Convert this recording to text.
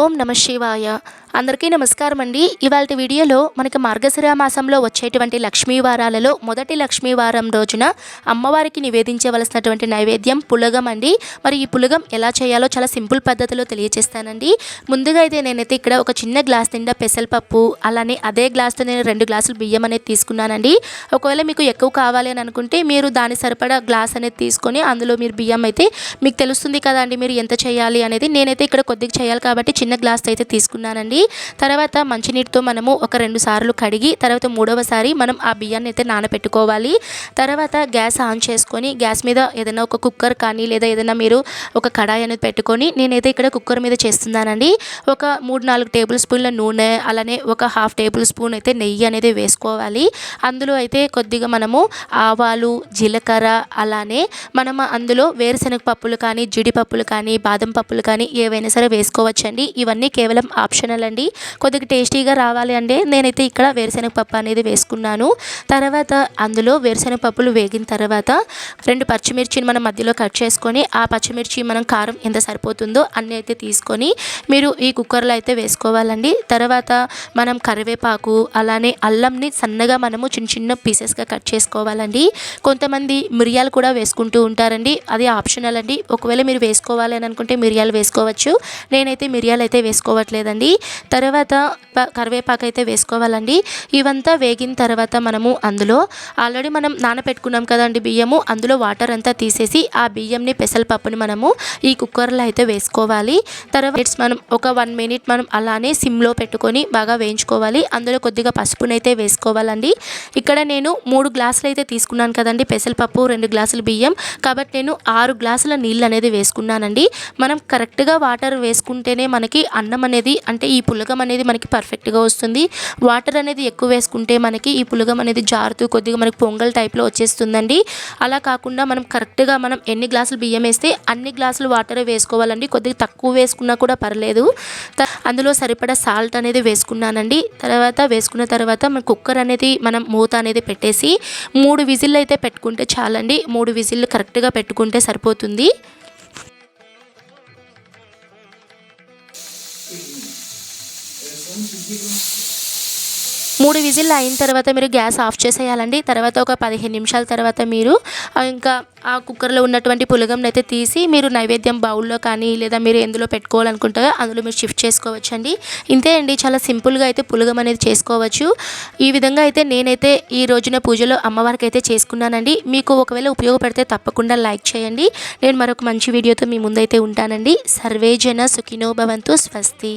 ఓం నమ శివాయ. అందరికీ నమస్కారం అండి. ఇవాల్టి వీడియోలో మనకి మార్గశిర మాసంలో వచ్చేటువంటి లక్ష్మీ వారాలలో మొదటి లక్ష్మీ వారం రోజున అమ్మవారికి నివేదించవలసినటువంటి నైవేద్యం పులగం అండి. మరి ఈ పులగం ఎలా చేయాలో చాలా సింపుల్ పద్ధతిలో తెలియజేస్తానండి. ముందుగా అయితే నేనైతే ఇక్కడ ఒక చిన్న గ్లాస్ నిండా పెసరపప్పు, అలానే అదే గ్లాస్తో నేను 2 గ్లాసులు బియ్యం అనేది తీసుకున్నానండి. ఒకవేళ మీకు ఎక్కువ కావాలి అని అనుకుంటే మీరు దాని సరిపడా గ్లాస్ అనేది తీసుకొని అందులో మీరు బియ్యం అయితే మీకు తెలుస్తుంది కదండి మీరు ఎంత చేయాలి అనేది. నేనైతే ఇక్కడ కొద్దిగా చేయాలి కాబట్టి చిన్న గ్లాస్ అయితే తీసుకున్నానండి. తర్వాత మంచినీటితో మనము ఒక 2 సార్లు కడిగి తర్వాత మూడవసారి మనం ఆ బియ్యాన్ని అయితే నానబెట్టుకోవాలి. తర్వాత గ్యాస్ ఆన్ చేసుకొని గ్యాస్ మీద ఏదైనా ఒక కుక్కర్ కానీ లేదా ఏదైనా మీరు ఒక కడాయి అనేది పెట్టుకొని, నేనైతే ఇక్కడ కుక్కర్ మీద చేస్తున్నానండి. ఒక 3-4 టేబుల్ స్పూన్ల నూనె, అలానే ఒక ½ టేబుల్ స్పూన్ అయితే నెయ్యి అనేది వేసుకోవాలి. అందులో అయితే కొద్దిగా మనము ఆవాలు, జీలకర్ర, అలానే మనం అందులో వేరుశనగ పప్పులు కానీ, జీడిపప్పులు కానీ, బాదం పప్పులు కానీ ఏవైనా సరే వేసుకోవచ్చండి. ఇవన్నీ కేవలం ఆప్షనల్ అండి. కొద్దిగా టేస్టీగా రావాలి అంటే నేనైతే ఇక్కడ వేరుశనగ పప్పు అనేది వేసుకున్నాను. తర్వాత అందులో వేరుశనగ పప్పులు వేగిన తర్వాత 2 పచ్చిమిర్చిని మనం మధ్యలో కట్ చేసుకొని, ఆ పచ్చిమిర్చి మనం కారం ఎంత సరిపోతుందో అన్నీ అయితే తీసుకొని మీరు ఈ కుక్కర్లో అయితే వేసుకోవాలండి. తర్వాత మనం కరివేపాకు, అలానే అల్లంని సన్నగా మనము చిన్న చిన్న పీసెస్గా కట్ చేసుకోవాలండి. కొంతమంది మిరియాలు కూడా వేసుకుంటూ ఉంటారండి, అది ఆప్షనల్ అండి. ఒకవేళ మీరు వేసుకోవాలి అని అనుకుంటే మిరియాలు వేసుకోవచ్చు. నేనైతే మిరియాలు అయితే వేసుకోవట్లేదండి. తర్వాత కరివేపాకు అయితే వేసుకోవాలండి. ఇవంతా వేగిన తర్వాత మనము అందులో ఆల్రెడీ మనం నానబెట్టుకున్నాం కదండి బియ్యము, అందులో వాటర్ అంతా తీసేసి ఆ బియ్యంని పెసరపప్పుని మనము ఈ కుక్కర్లో అయితే వేసుకోవాలి. తర్వాత మనం ఒక 1 మినిట్ మనం అలానే సిమ్లో పెట్టుకొని బాగా వేయించుకోవాలి. అందులో కొద్దిగా పసుపునైతే వేసుకోవాలండి. ఇక్కడ నేను 3 గ్లాసులు అయితే తీసుకున్నాను కదండి పెసరపప్పు, 2 గ్లాసులు బియ్యం, కాబట్టి నేను 6 గ్లాసుల నీళ్ళు అనేది వేసుకున్నానండి. మనం కరెక్ట్గా వాటర్ వేసుకుంటేనే మనకి అన్నం అనేది అంటే ఈ పులగం అనేది మనకి పర్ఫెక్ట్గా వస్తుంది. వాటర్ అనేది ఎక్కువ వేసుకుంటే మనకి ఈ పులగం అనేది జారుతూ కొద్దిగా మనకి పొంగల్ టైప్లో వచ్చేస్తుందండి. అలా కాకుండా మనం కరెక్ట్గా మనం ఎన్ని గ్లాసులు బియ్యం వేస్తే అన్ని గ్లాసులు వాటర్ వేసుకోవాలండి. కొద్దిగా తక్కువ వేసుకున్నా కూడా పర్లేదు. అందులో సరిపడా సాల్ట్ అనేది వేసుకున్నానండి. తర్వాత వేసుకున్న తర్వాత మన కుక్కర్ అనేది మనం మూత అనేది పెట్టేసి 3 విజిల్లు అయితే పెట్టుకుంటే చాలండి. 3 విజిల్లు కరెక్ట్గా పెట్టుకుంటే సరిపోతుంది. 3 విజిల్లు అయిన తర్వాత మీరు గ్యాస్ ఆఫ్ చేసేయాలండి. తర్వాత ఒక 15 నిమిషాల తర్వాత మీరు ఇంకా ఆ కుక్కర్లో ఉన్నటువంటి పులగంని అయితే తీసి మీరు నైవేద్యం బౌల్లో కానీ లేదా మీరు ఎందులో పెట్టుకోవాలనుకుంటారో అందులో మీరు షిఫ్ట్ చేసుకోవచ్చండి. ఇంతే అండి, చాలా సింపుల్గా అయితే పులగం అనేది చేసుకోవచ్చు. ఈ విధంగా అయితే నేనైతే ఈ రోజున పూజలో అమ్మవారికి అయితే చేసుకున్నానండి. మీకు ఒకవేళ ఉపయోగపడితే తప్పకుండా లైక్ చేయండి. నేను మరొక మంచి వీడియోతో మీ ముందైతే ఉంటానండి. సర్వే జన సుఖినో భవంతు. స్వస్తి.